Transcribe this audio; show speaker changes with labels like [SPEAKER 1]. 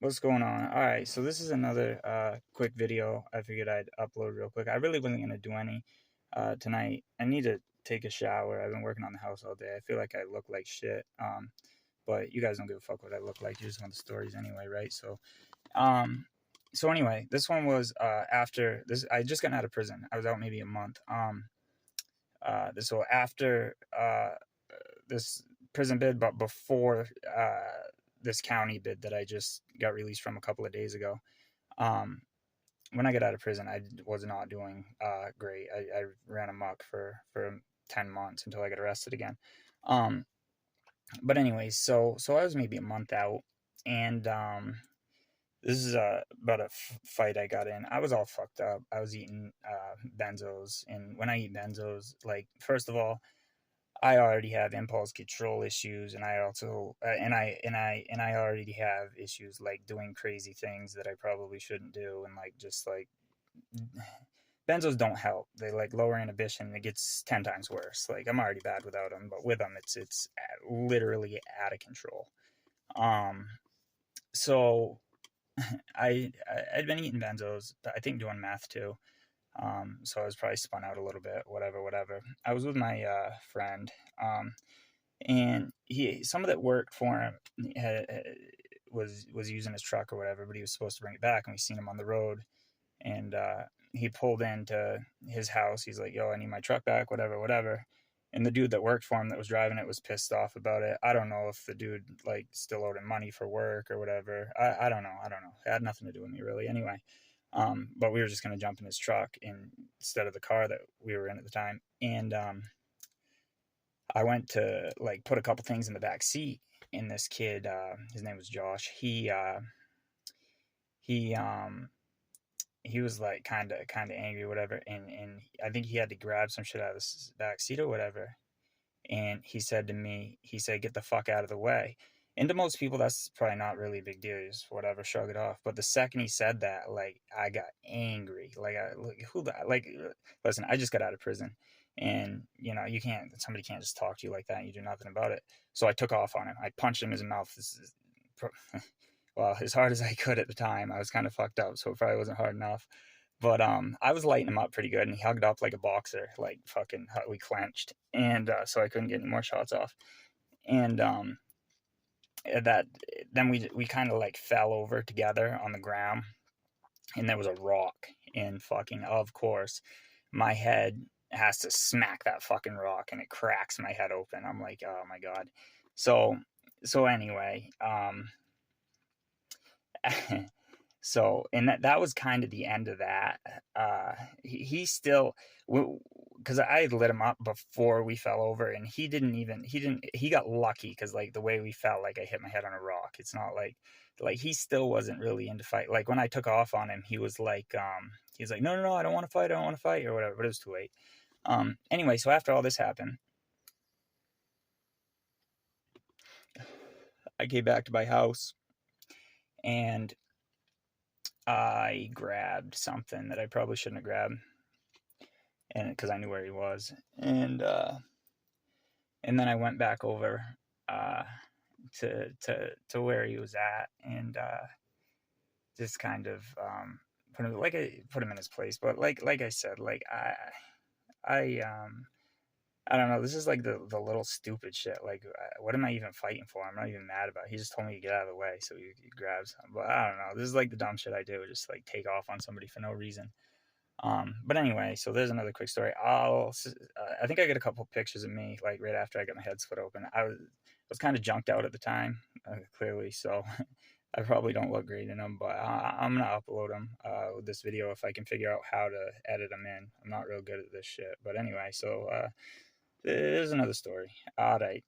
[SPEAKER 1] What's going on? All right, so this is another quick video I figured I'd upload real quick. I really wasn't gonna do any tonight. I need to take a shower. I've been working on the house all day. I feel like I look like shit. But you guys don't give a fuck what I look like. You just want the stories anyway, right? Um, so anyway, this one was after this. I just got out of prison. I was out maybe a month. So after this prison bid, but before this county bid that I just got released from a couple of days ago. Um, when I got out of prison, I was not doing great. I ran amok for 10 months until I got arrested again. Um, but anyways, so I was maybe a month out, and this is about a fight I got in. I was all fucked up. I was eating benzos, and when I eat benzos, like first of all, I already have impulse control issues, and I also and I already have issues like doing crazy things that I probably shouldn't do, and like just like benzos don't help. They like lower inhibition. It gets 10 times worse. Like I'm already bad without them, but with them, it's literally out of control. Um, so I'd been eating benzos. I think doing meth too. So I was probably spun out a little bit. Whatever. I was with my friend. And he some of that worked for him was using his truck or whatever, but he was supposed to bring it back, and we seen him on the road, and he pulled into his house. He's like, "Yo, I need my truck back, whatever." And the dude that worked for him that was driving it was pissed off about it. I don't know if the dude like still owed him money for work or whatever. I don't know. It had nothing to do with me really. Anyway, but we were just gonna jump in his truck instead of the car that we were in at the time, and I went to like put a couple things in the back seat, and this kid, his name was Josh. He he was like kind of angry, or whatever, and I think he had to grab some shit out of the back seat or whatever. And he said to me, he said, "Get the fuck out of the way." And to most people, that's probably not really a big deal. You just whatever, shrug it off. But the second he said that, like, I got angry. Like who the like? Listen, I just got out of prison, and you can't. Somebody can't just talk to you like that, and you do nothing about it. So I took off on him. I punched him in his mouth. Well, as hard as I could at the time. I was kind of fucked up, so it probably wasn't hard enough. But I was lighting him up pretty good, and he hugged up like a boxer, like fucking. We clenched, and so I couldn't get any more shots off. And that then we kind of like fell over together on the ground, and there was a rock, and fucking of course, my head has to smack that fucking rock, and it cracks my head open. I'm like, oh my god. So so anyway, so and that was kind of the end of that. He still, because I had lit him up before we fell over, and he got lucky because like the way we fell, like I hit my head on a rock. It's not like he still wasn't really into fight. Like when I took off on him, he was like, no, I don't want to fight, or whatever. But it was too late. Anyway, so after all this happened, I came back to my house, and I grabbed something that I probably shouldn't have grabbed, and because I knew where he was, and then I went back over uh, to where he was at, and just kind of put him in his place. But like I said, like I don't know. This is like the little stupid shit. Like, what am I even fighting for? I'm not even mad about it. He just told me to get out of the way, so he grabs. But I don't know. This is like the dumb shit I do. Just like take off on somebody for no reason. But anyway, so there's another quick story. I think I got a couple pictures of me like right after I got my head split open. I was kind of junked out at the time, clearly, so I probably don't look great in them. But I'm gonna upload them with this video if I can figure out how to edit them in. I'm not real good at this shit. But anyway, so there's another story. All right.